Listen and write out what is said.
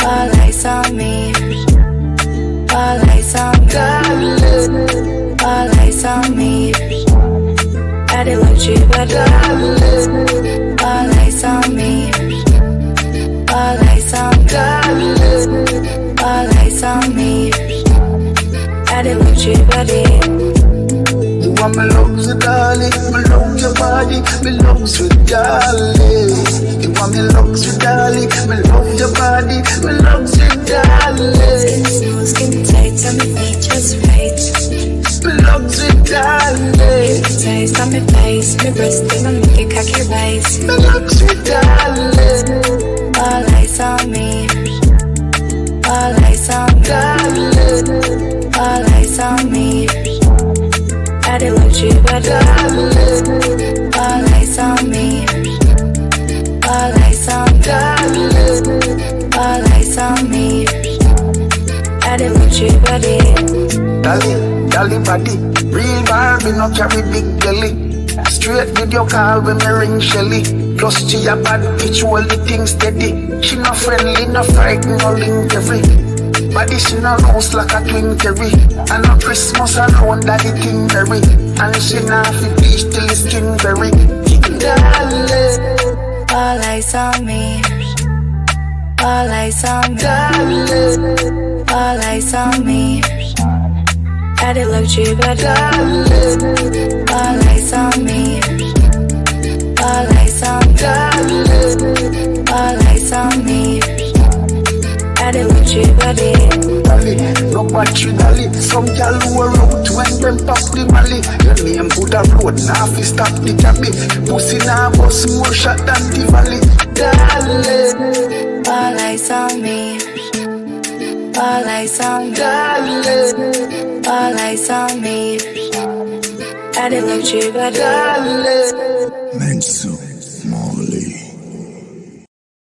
All eyes on me. All eyes on me. All eyes on me. I did what you but all eyes on me. All eyes on me. All eyes on me. I did what you but You want me love you, darling. Me love your body. Me love you, darling. You want me love you, darling. Me love your body. Me love you, darling. Skin smooth, skin tight, tell me features right. Me love you, darling. Taste on my face, my breast, and I make it cocky rise. Me love you, darling. All eyes on me. All eyes on me. Darling. All eyes on me. I did what you but all eyes on me. All eyes on me. All eyes on me. I did what you but Dolly Body, real Barbie, no carry big belly. Straight video call when me ring Shelly. Plus she a bad bitch, all the things steady. She no friendly, no frightened, no link every. Body she no roast like a twin Terry. And no Christmas around that the thing berry. And she not fit bleach till the skin berry. Darling, all eyes on me. All eyes on me. darling, All eyes on me. I did what you but darling, all eyes on me. All eyes on me. darling. All eyes on me. I did what you but Dolly, no battery dolly. Some gal who are out when them pop the molly. Your name put a road, now fi stop the cabby. Pussy now bust more shot than the valley. Darling, all eyes on me. All eyes on me. darling, All eyes on me. I did what you but darling. Men's